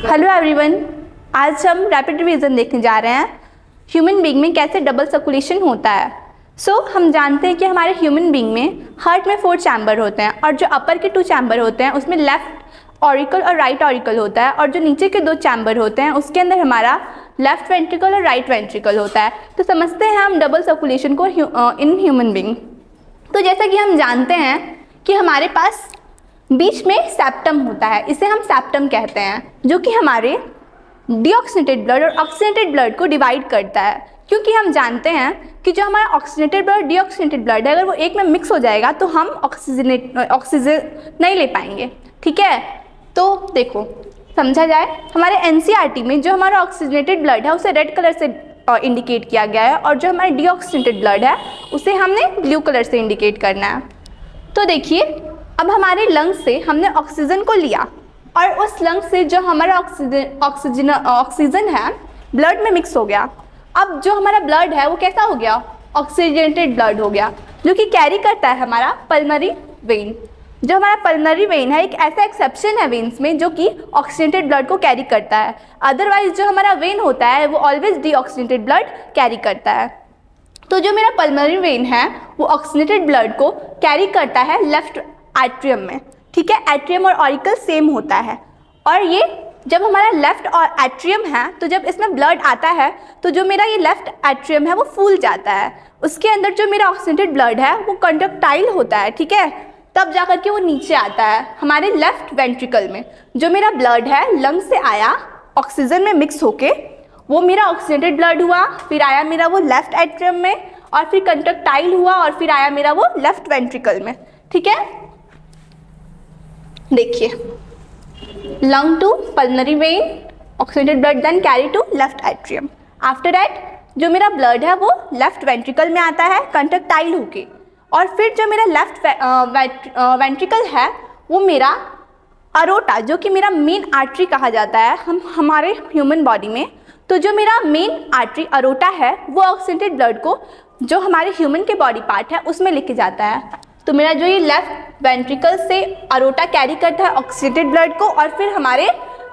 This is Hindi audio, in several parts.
हेलो एवरीवन, आज हम रैपिड रिवीजन देखने जा रहे हैं ह्यूमन बीइंग में कैसे डबल सर्कुलेशन होता है। हम जानते हैं कि हमारे ह्यूमन बीइंग में हार्ट में 4 चैम्बर होते हैं और जो अपर के 2 चैम्बर होते हैं उसमें लेफ्ट ऑरिकल और राइट ऑरिकल होता है, और जो नीचे के 2 चैम्बर होते हैं उसके अंदर हमारा लेफ्ट वेंट्रिकल और राइट वेंट्रिकल होता है। तो समझते हैं हम डबल सर्कुलेशन को इन ह्यूमन बीइंग। तो जैसा कि हम जानते हैं कि हमारे पास बीच में सेप्टम होता है, इसे हम सेप्टम कहते हैं, जो कि हमारे डीऑक्सीनेटेड ब्लड और ऑक्सीनेटेड ब्लड को डिवाइड करता है। क्योंकि हम जानते हैं कि जो हमारा ऑक्सीनेटेड ब्लड और डीऑक्सीनेटेड ब्लड है, अगर वो एक में मिक्स हो जाएगा तो हम ऑक्सीजन नहीं ले पाएंगे। ठीक है, तो देखो समझा जाए, हमारे एनसीईआरटी में जो हमारा ऑक्सीजनेटेड ब्लड है उसे रेड कलर से इंडिकेट किया गया है, और जो हमारा डीऑक्सीनेटेड ब्लड है उसे हमने ब्लू कलर से इंडिकेट करना है। तो देखिए, अब हमारे लंग्स से हमने ऑक्सीजन को लिया और उस लंग से जो हमारा ऑक्सीजन है ब्लड में मिक्स हो गया। अब जो हमारा ब्लड है वो कैसा हो गया? ऑक्सीजनेटेड ब्लड हो गया, जो कि कैरी करता है हमारा पल्मोनरी वेन। जो हमारा पल्मोनरी वेन है एक ऐसा एक्सेप्शन है वेन्स में जो कि ऑक्सीजनेटेड ब्लड को कैरी करता है। अदरवाइज जो हमारा वेन होता है वो ऑलवेज डीऑक्सीजनेटेड ब्लड कैरी करता है। तो जो मेरा पल्मोनरी वेन है वो ऑक्सीजनेटेड ब्लड को कैरी करता है लेफ्ट एट्रियम में। ठीक है, एट्रियम और ऑरिकल सेम होता है, और ये जब हमारा लेफ्ट और एट्रियम है तो जब इसमें ब्लड आता है तो जो मेरा ये लेफ्ट एट्रियम है वो फूल जाता है। उसके अंदर जो मेरा ऑक्सीजनेटेड ब्लड है वो कंडक्टाइल होता है। ठीक है, तब जाकर के वो नीचे आता है हमारे लेफ्ट वेंट्रिकल में। जो मेरा ब्लड है लंग से आया ऑक्सीजन में मिक्स होके, वो मेरा ऑक्सीजनेटेड ब्लड हुआ, फिर आया मेरा वो लेफ्ट एट्रियम में, और फिर कंडक्टाइल हुआ, और फिर आया मेरा वो लेफ्ट वेंट्रिकल में। ठीक है, देखिए, lung to pulmonary vein, oxygenated blood then carry to left atrium. After that जो मेरा ब्लड है वो लेफ्ट वेंट्रिकल में आता है कंडक्टाइल होके, और फिर जो मेरा लेफ्ट वेंट्रिकल है वो मेरा अरोटा, जो कि मेरा मेन आर्टरी कहा जाता है हमारे ह्यूमन बॉडी में। तो जो मेरा मेन आर्टरी अरोटा है वो ऑक्सीजनेटेड ब्लड को जो हमारे ह्यूमन के बॉडी पार्ट है उसमें लेके जाता है। तो मेरा जो ये लेफ्ट वेंट्रिकल से अरोटा कैरी करता है ऑक्सीजनेटेड ब्लड को, और फिर हमारे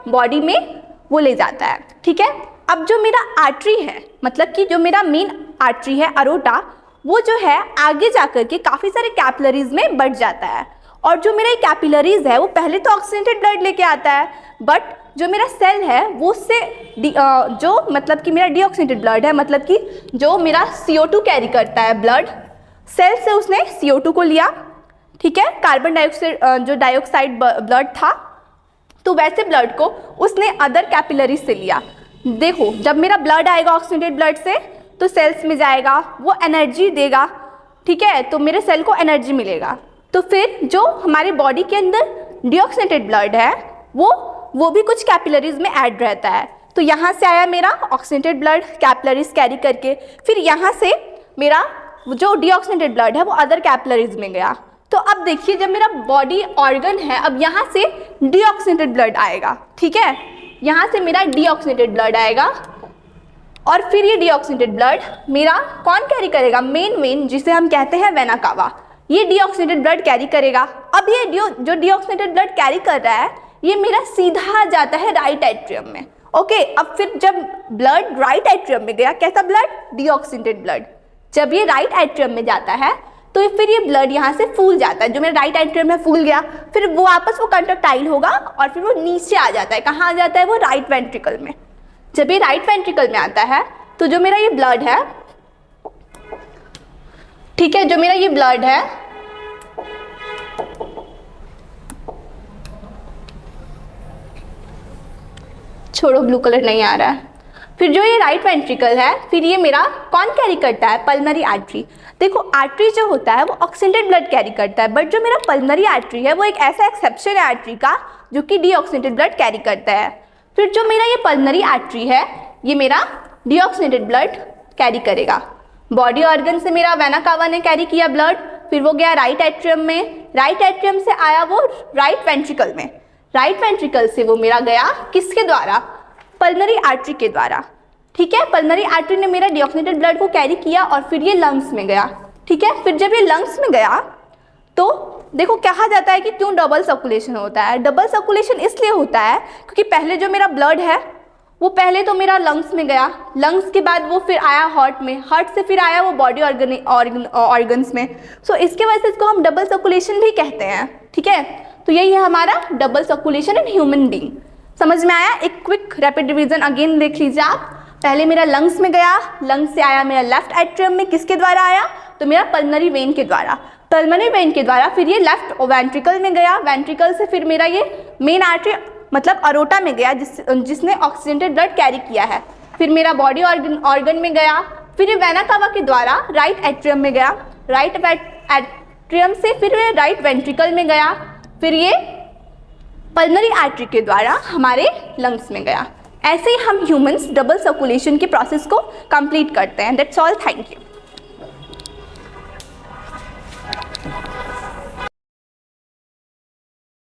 बॉडी में वो ले जाता है। ठीक है, अब जो मेरा आर्टरी है, मतलब कि जो मेरा मेन आर्टरी है अरोटा, वो जो है आगे जाकर के काफ़ी सारे कैपिलरीज में बढ़ जाता है। और जो मेरा ये कैपिलरीज है वो पहले तो ऑक्सीजनेटेड ब्लड लेके आता है, बट जो मेरा सेल है वो उससे जो मतलब कि मेरा डीऑक्सीनेटेड ब्लड है, मतलब कि जो मेरा CO2 कैरी करता है ब्लड, सेल से उसने CO2 को लिया। ठीक है, कार्बन डाइऑक्साइड जो डाइऑक्साइड ब्लड था, तो वैसे ब्लड को उसने अदर कैपिलरीज से लिया। देखो, जब मेरा ब्लड आएगा ऑक्सीजनेटेड ब्लड से तो सेल्स में जाएगा, वो एनर्जी देगा। ठीक है, तो मेरे सेल को एनर्जी मिलेगा। तो फिर जो हमारे बॉडी के अंदर डीऑक्सीनेटेड ब्लड है वो भी कुछ कैपिलरीज में ऐड रहता है। तो यहाँ से आया मेरा ऑक्सीजनेटेड ब्लड कैपिलरीज कैरी करके, फिर यहाँ से मेरा जो डीऑक्सीनेटेड ब्लड है वो अदर कैपिलरीज में गया। तो अब देखिए, जब मेरा बॉडी ऑर्गन है, अब यहाँ से डीऑक्सीनेटेड ब्लड आएगा। ठीक है, यहाँ से मेरा डीऑक्सीनेटेड ब्लड आएगा, और फिर ये डीऑक्सीनेटेड ब्लड मेरा कौन कैरी करेगा? मेन वेन, जिसे हम कहते हैं वेना कावा, ये डीऑक्सीनेटेड ब्लड कैरी करेगा। अब ये जो डीऑक्सीनेटेड ब्लड कैरी कर रहा है ये मेरा सीधा जाता है राइट एट्रियम में। ओके, अब फिर जब ब्लड राइट एट्रियम में गया, कैसा ब्लड? Deoxygenated blood. जब ये राइट एट्रियम में जाता है तो फिर ये ब्लड यहाँ से फूल जाता है। जो मेरा राइट एट्रियम में फूल गया, फिर वो वापस वो कंडक्टाइल होगा, और फिर वो नीचे आ जाता है। कहाँ आ जाता है? वो राइट वेंट्रिकल में। जब ये राइट वेंट्रिकल में आता है तो जो मेरा ये ब्लड है, ठीक है, जो मेरा ये ब्लड है छोड़ो, ब्लू कलर नहीं आ रहा है। फिर जो ये राइट वेंट्रिकल है, फिर ये मेरा कौन कैरी करता है? Pulmonary artery. देखो, आर्टरी जो होता है वो ऑक्सीजनेटेड ब्लड कैरी करता है, बट जो मेरा पल्मोनरी आर्टरी है वो एक ऐसा एक्सेप्शन है आर्टरी का जो कि डीऑक्सीनेटेड ब्लड कैरी करता है। फिर जो मेरा ये पल्मोनरी आर्टरी है ये मेरा डीऑक्सीनेटेड ब्लड कैरी करेगा। बॉडी ऑर्गन से मेरा वेना कावा ने कैरी किया ब्लड, फिर वो गया राइट एट्रियम में, राइट एट्रियम से आया वो राइट वेंट्रिकल में, राइट वेंट्रिकल से वो मेरा गया किसके द्वारा? पल्मोनरी आर्टरी के द्वारा। ठीक है, पल्मोनरी आर्टरी ने मेरा डीऑक्सीनेटेड ब्लड को कैरी किया और फिर ये लंग्स में गया। ठीक है, फिर जब ये लंग्स में गया तो देखो कहा जाता है कि क्यों डबल सर्कुलेशन होता है। डबल सर्कुलेशन इसलिए होता है क्योंकि पहले जो मेरा ब्लड है वो पहले तो मेरा लंग्स में गया, लंग्स के बाद वो फिर आया हार्ट में, हार्ट से फिर आया वो बॉडी ऑर्गन्स में। सो इसके वजह से इसको हम डबल सर्कुलेशन भी कहते हैं, ठीक है। तो यही है हमारा double circulation in human being. समझ में आया? एक क्विक रैपिड रिवीजन अगेन देख लीजिए आप। पहले मेरा लंग्स में गया, लंग्स से आया मेरा लेफ्ट एट्रियम में, किसके द्वारा आया? तो मेरा पल्मोनरी वेन के द्वारा, पल्मोनरी वेन के द्वारा फिर ये लेफ्ट वेंट्रिकल में गया, वेंट्रिकल से फिर मेरा ये मेन आर्टरी मतलब अरोटा में गया जिसने ऑक्सीजनेटेड ब्लड कैरी किया है, फिर मेरा बॉडी ऑर्गन में गया, फिर ये वेना कावा के द्वारा राइट एट्रियम में गया, राइट एट्रियम से फिर राइट वेंट्रिकल में गया, फिर ये पल्मोनरी आर्टरी के द्वारा हमारे लंग्स में गया। ऐसे ही हम ह्यूमंस डबल सर्कुलेशन के प्रोसेस को कंप्लीट करते हैं। That's all, thank you.